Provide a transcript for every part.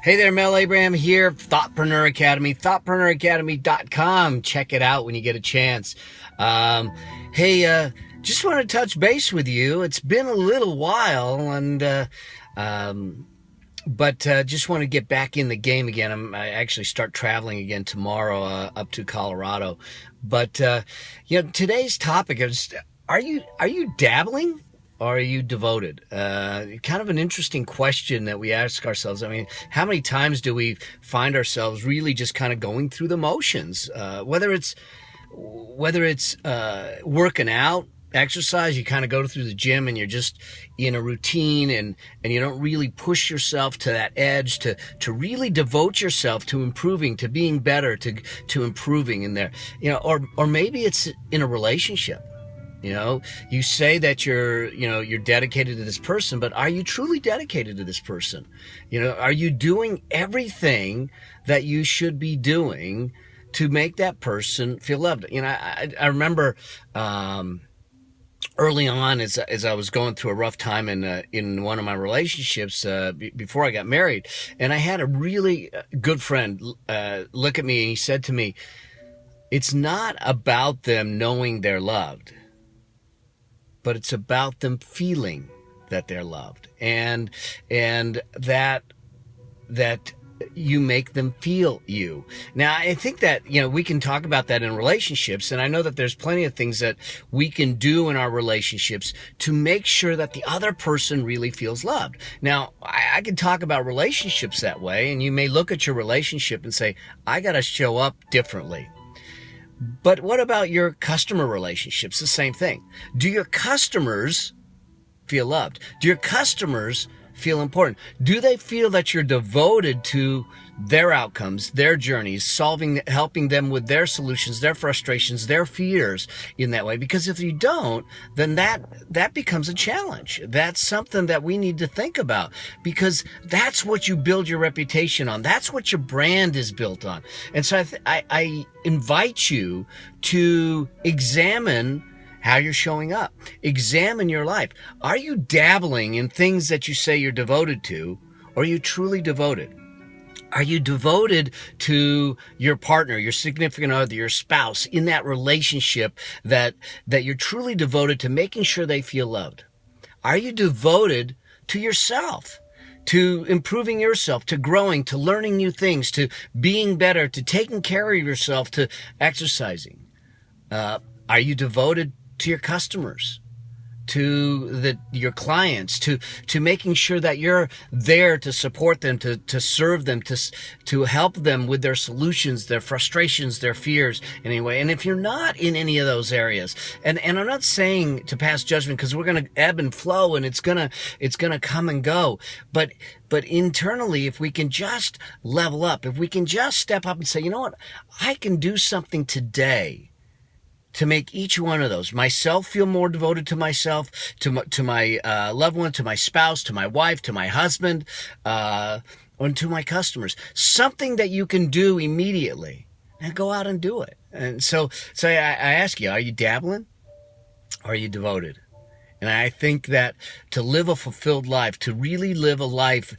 Hey there, Mel Abraham here, Thoughtpreneur Academy, thoughtpreneuracademy.com. Check it out when you get a chance. Just want to touch base with you. It's been a little while, but just want to get back in the game again. I actually start traveling again tomorrow up to Colorado. But today's topic is: Are you dabbling? Or are you devoted? Kind of an interesting question that we ask ourselves. I mean, how many times do we find ourselves really just kind of going through the motions? Whether it's working out, exercise, you kind of go through the gym and you're just in a routine and you don't really push yourself to that edge to really devote yourself to improving, to being better, to improving in there. Or maybe it's in a relationship. You say that you're dedicated to this person, but are you truly dedicated to this person? Are you doing everything that you should be doing to make that person feel loved? I remember early on as I was going through a rough time in one of my relationships before I got married, and I had a really good friend look at me and he said to me, "It's not about them knowing they're loved, but it's about them feeling that they're loved, and that you make them feel you." Now, I think that, we can talk about that in relationships, and I know that there's plenty of things that we can do in our relationships to make sure that the other person really feels loved. Now, I can talk about relationships that way, and you may look at your relationship and say, I got to show up differently. But what about your customer relationships? The same thing. Do your customers feel loved? Do your customers feel important? Do they feel that you're devoted to their outcomes, their journeys, helping them with their solutions, their frustrations, their fears in that way? Because if you don't, then that becomes a challenge. That's something that we need to think about, because that's what you build your reputation on. That's what your brand is built on. And so I invite you to examine how you're showing up. Examine your life. Are you dabbling in things that you say you're devoted to, or are you truly devoted? Are you devoted to your partner, your significant other, your spouse, in that relationship that you're truly devoted to making sure they feel loved? Are you devoted to yourself, to improving yourself, to growing, to learning new things, to being better, to taking care of yourself, to exercising? Are you devoted to your customers, to your clients, to making sure that you're there to support them, to serve them, to help them with their solutions, their frustrations, their fears anyway? And if you're not in any of those areas, and I'm not saying to pass judgment, because we're going to ebb and flow and it's going to come and go, but internally, if we can just level up, if we can just step up and say, you know what, I can do something today to make each one of those, myself feel more devoted to myself, to my loved one, to my spouse, to my wife, to my husband, and to my customers. Something that you can do immediately, and go out and do it. And so I ask you, are you dabbling, or are you devoted? And I think that to live a fulfilled life, to really live a life,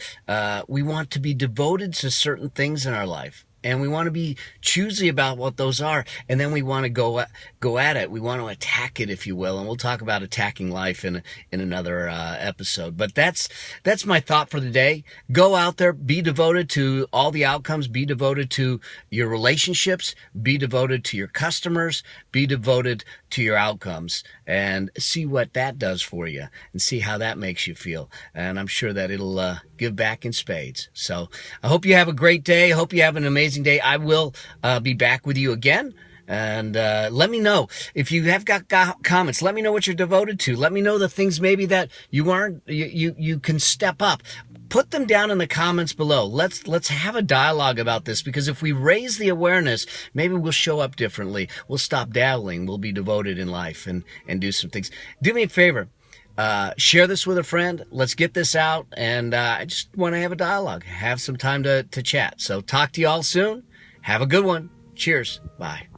we want to be devoted to certain things in our life. And we want to be choosy about what those are. And then we want to go at it. We want to attack it, if you will. And we'll talk about attacking life in another episode. But that's my thought for the day. Go out there, be devoted to all the outcomes, be devoted to your relationships, be devoted to your customers, be devoted to your outcomes, and see what that does for you and see how that makes you feel. And I'm sure that it'll give back in spades. So I hope you have a great day. I hope you have an amazing day. I will be back with you again. And let me know if you have got comments. Let me know what you're devoted to. Let me know the things maybe that you can step up. Put them down in the comments below. Let's have a dialogue about this, because if we raise the awareness, maybe we'll show up differently. We'll stop dabbling. We'll be devoted in life and do some things. Do me a favor. Share this with a friend. Let's get this out. And I just want to have a dialogue, have some time to chat. So talk to you all soon. Have a good one. Cheers. Bye.